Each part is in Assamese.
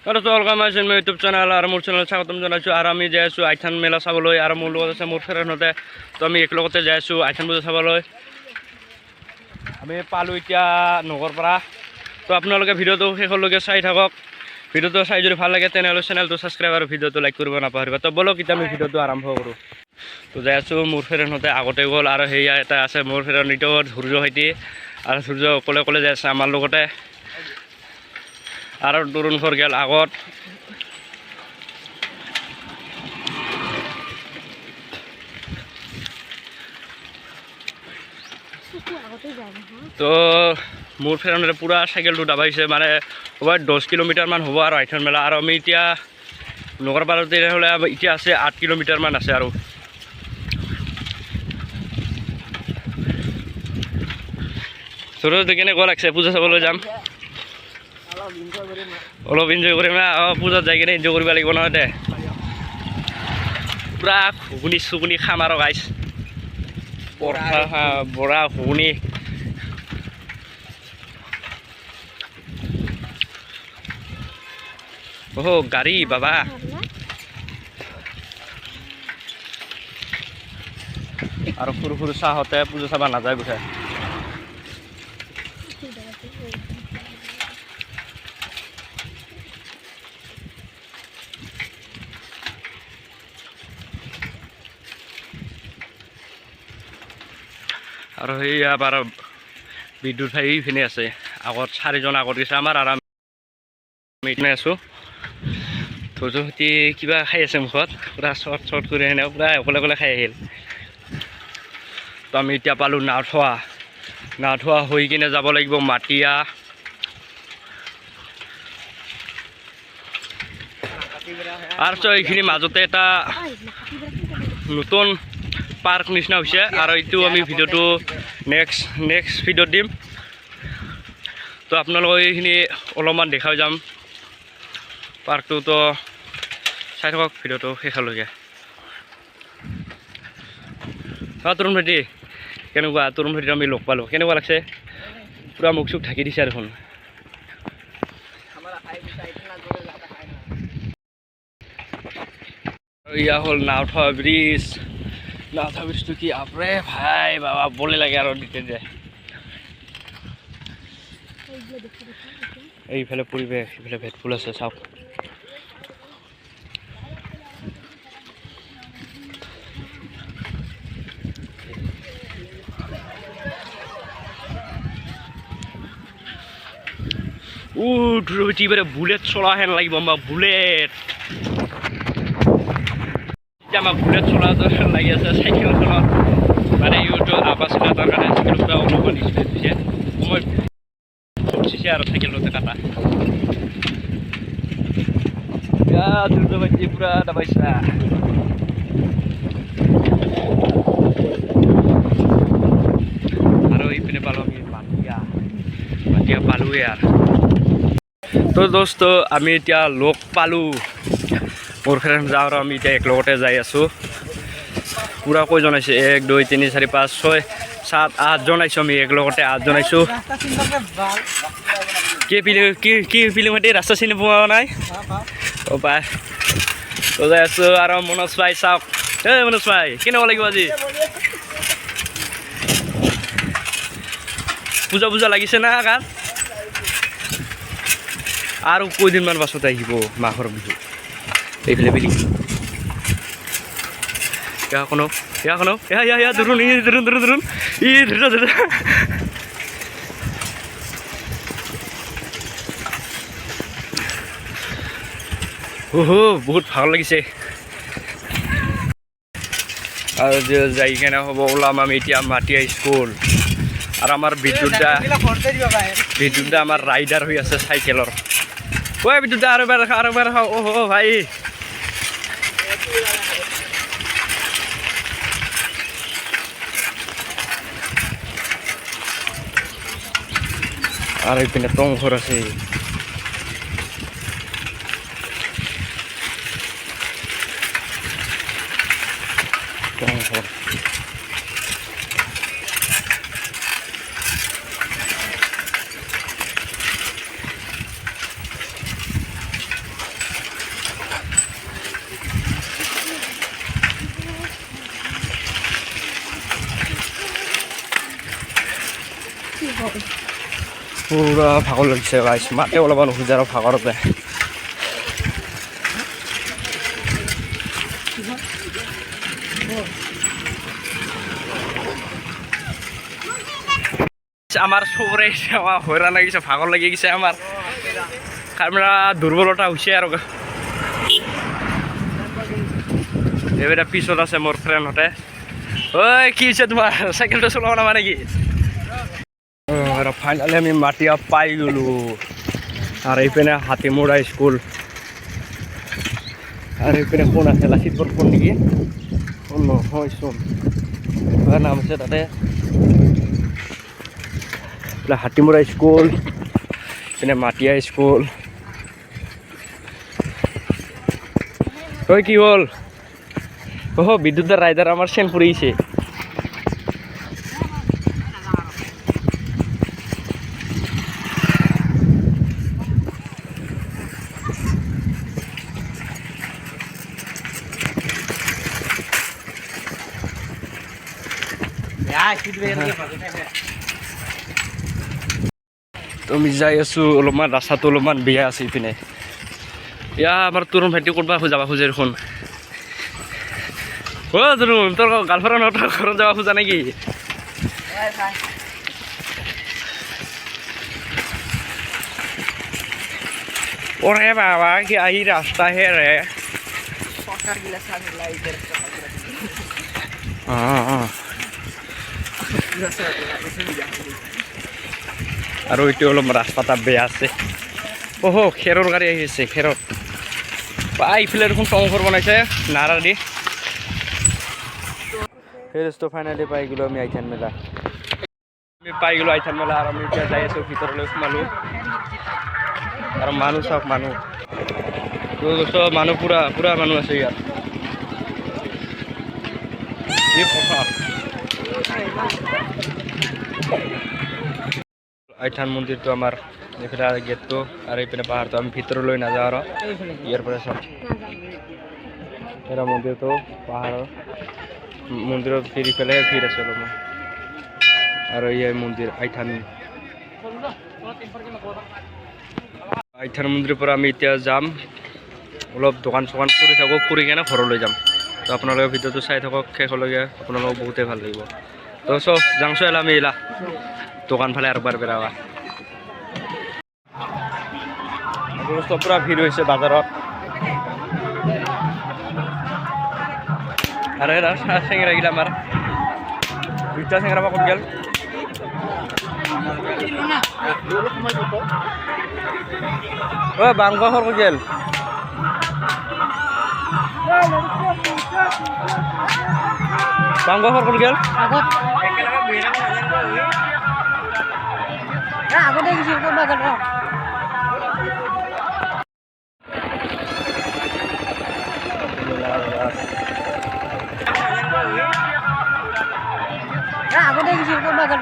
আৰু তো অলকাম আছে মোৰ ইউটিউব চেনেল আৰু মোৰ চেনেল স্বাগতম জনাইছোঁ আৰু আমি যাই আছোঁ আইথান মেলা চাবলৈ আৰু মোৰ লগত আছে মোৰ ফ্ৰেণ্ডহঁতে তো আমি একেলগতে যাই আছোঁ আইথান পূজা চাবলৈ আমি পালোঁ এতিয়া নগৰ পৰা তো আপোনালোকে ভিডিঅ'টো শেষলৈকে চাই থাকক ভিডিঅ'টো চাই যদি ভাল লাগে তেনেহ'লে চেনেলটো ছাবস্ক্ৰাইব আৰু ভিডিঅ'টো লাইক কৰিব নাপাহৰিবা তো বলক এতিয়া আমি ভিডিঅ'টো আৰম্ভ কৰোঁ তো যাই আছোঁ মোৰ ফ্ৰেণ্ডহঁতে আগতে গ'ল আৰু সেয়া এটা আছে মোৰ ফ্ৰেণ্ড নিতৌ সূৰ্য সৈতে আৰু সূৰ্য অকলে অকলে যাই আছে আমাৰ লগতে আৰু তৰুণ ঘৰ গেল আগত তো মোৰ ফ্ৰেণ্ডে পূৰা চাইকেলটো দাবাইছে মানে ক'ৰবাত 10 কিলোমিটাৰমান হ'ব আৰু আইথান মেলা আৰু আমি এতিয়া নগৰ পাৰতে হ'লে এতিয়া আছে 8 কিলোমিটাৰমান আছে আৰু কেনেকুৱা লাগছে পূজা চাবলৈ যাম অলপ এনজয় কৰিম না পূজাত যাই কিনে এনজয় কৰিব লাগিব নহয় দে পূৰা ঘুগুনি চুগুনি খাম আৰু গাইছ পৰঠা বৰা ঘুগুনি গাড়ী বাবা আৰু সৰু সৰু চাহতে পূজা চাব নাযায় বোধে আৰু সেয়া বাৰু বিদ্যুৎ ভাই এইপিনে আছে আগত 4জন আগত গৈছে আমাৰ আৰু আমি এইপিনে আছোঁ ধৈৰ্য সৈতে কিবা খাই আছে মুখত পূৰা চৰ্ট কৰি সেনে পূৰা অকলে অকলে খাই আহিল তো আমি এতিয়া পালোঁ নাওঠোৱা হৈ কিনে যাব লাগিব মাটিয়া আৰু এইখিনি মাজতে এটা নতুন পাৰ্ক নিচিনা হৈছে আৰু এইটো আমি ভিডিঅ'টো নেক্সট ভিডিঅ'ত দিম তো আপোনালোকক এইখিনি অলপমান দেখাই যাম পাৰ্কটোতো চাই থাকক ভিডিঅ'টো শেষলৈকে তৰুণ ভাইটি কেনেকুৱা তৰুণ ভাইটি আমি লগ পালোঁ কেনেকুৱা লাগছে পূৰা মুখ চুখ ঢাকি দিছে দেখোন এয়া হ'ল নাওঠোৱা ব্ৰিজটো কি আপৰে ভাই বাবা বলে লাগে আৰু দিতে যায় এইফালে পৰিৱেশ এইফালে ভেটফুল আছে চাওক এবারে বুলেট চলা হেন লাগিব আমাক বুলেট আমাক বুলেট চলা লাগি আছে চাইকেলখনত মানে ইউটো আৱাজ এটা তাৰ কাৰণে চাইকেল পুৰা অলপমান স্পীড দিছে সময় উঠিছে আৰু চাইকেলতে কাটা দুৰ্গ বাজি পুৰা দাবাইছা আৰু এইপিনে পালোঁ আমি মাটিয়া পালোঁৱে আৰু তো দোস্ত আমি এতিয়া লগ পালোঁ মোৰ ফ্ৰেণ্ড যাওঁ আৰু আমি এতিয়া একলগতে যাই আছোঁ পূৰা কেইজন আহিছে 1 2 3 4 5 6 7 8জন আহিছোঁ আমি একলগতে 8জন আহিছোঁ কি ফিল্ম সৈতে ৰাস্তা চিনি পোৱা নাই পাই তো যাই আছোঁ আৰু মনোজ ভাই চাওক মনোজ ভাই কেনেকুৱা লাগিব আজি পূজা লাগিছে না গান আৰু কেইদিনমান পাছত আহিব মাঘৰ বিহু এইফালে বিলি দূৰণ বহুত ভাল লাগিছে আৰু যাই কেনে হ'ব ওলাম আমি এতিয়া মাটিয়া স্কুল আৰু আমাৰ বিদ্যুৎ দা আমাৰ ৰাইডাৰ হৈ আছে চাইকেলৰ বিদ্যুৎ দা আৰু এবাৰ ভাই আৰু এইপিনে টংঘৰ আছে টংঘৰ পুৰা ভাগৰ লাগিছে গাইছ মাতে ওলাব নোখোজে আৰু ভাগৰতে আমার সবরে আমার হয়রান লাগিছে ভাগর লাগি গেছে আমার কারণা দুর্বলতা হয়েছে আর এবারে পিছত আছে মোর ফ্রেন্ড হতে ওই কি হয়েছে তোমার সাইকেলটা চলাব না মানে কি ফাইনালি আমি মাটিয়া পাই গেলো আর এইপিনে হাতিমুড়া স্কুল আর এইপিনে কোন আছে লাচিতপুর কোন নেকি নহয় চোন নাম আছে তাতে হাতিমুড়া স্কুল পিনে মাটিয়া স্কুল ওই কি হল ও বিদ্যুতের রাইডার আমার সেন পুরিয়েছে তুমি যাই আছো অলপমান ৰাস্তাটো অলপমান বেয়া আছে ইপিনে ইয়া আমাৰ তৰুণ ভাইটি ক'ৰবা যাবা খোজে দেখোন অ তৰুণ তোৰ গাৰ্লফ্ৰেণ্ড ঘৰত যাবা খোজা নেকি ওৰে বাবা কি আহি ৰাস্তা হে ৰে আৰু এইটো অলপ ৰাস্তাটা বেয়া আছে ওহো খেৰৰ গাড়ী আহিছে খেৰত এইফালে দেখোন টংঘৰ বনাইছে নাৰা দি ফেৰেজটো ফাইনেলি পাই গ'লো আমি আইথান মেলা আৰু আমি এতিয়া যাই আছোঁ ভিতৰলৈ সোমালোঁ আৰু মানুহ চাওক মানুহ চব মানুহ পুৰা মানুহ আছে ইয়াত আইথান মন্দিৰটো আমাৰ এইফালে গেটটো আৰু এইপিনে পাহাৰটো আমি ভিতৰলৈ নাযাওঁ আৰু ইয়াৰ পৰা চাওক এৰা মন্দিৰটো পাহাৰৰ মন্দিৰত ফিৰি পেলাই ফিৰ আছে অলপমান আৰু এই মন্দিৰ আইথান মন্দিৰৰ পৰা আমি এতিয়া যাম অলপ দোকান চোকান ফুৰি থাকোঁ ফুৰি কেনে ঘৰলৈ যাম তো আপোনালোকে ভিডিঅ'টো চাই থাকক শেষলৈকে আপোনালোকক বহুতেই ভাল লাগিব তো চব যাংছো এলা আমি এলা দোকান ফালে আৰু বাৰ বেৰাবা পুৰা ভিৰ হৈছে বাজাৰত আৰু এটা চেঙেৰা গিলা আমাৰ দুইটা চেঙেৰা ক'ত গেল ও বাংগা ঘৰ ক'ত গেল বাংগা ঘৰ ক'ত গেল আগতে গেছিল ক'ত বাগান আগতে গেছিল ক'ত বাগান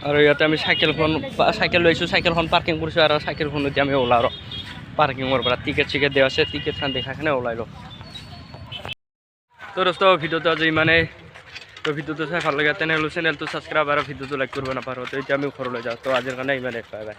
আৰু ইয়াতে আমি চাইকেল লৈছোঁ চাইকেলখন পাৰ্কিং কৰিছোঁ আৰু চাইকেলখন এতিয়া আমি ওলাওঁ পাৰ্কিঙৰ পৰা টিকেট চিকেট দিয়া আছে টিকেটখন দেখাই ওলাই লওঁ তো দোস্ত ভিডিঅ'টো আজি ইমানেই তো ভিডিঅ'টো চাই ভাল লাগে তেনেহ'লে চেনেলটো ছাবস্ক্ৰাইব আৰু ভিডিঅ'টো লাইক কৰিব নাপাহৰো তো এতিয়া আমি ঘৰলৈ যাওঁ তো আজিৰ কাৰণে ইমানেই বাই বাই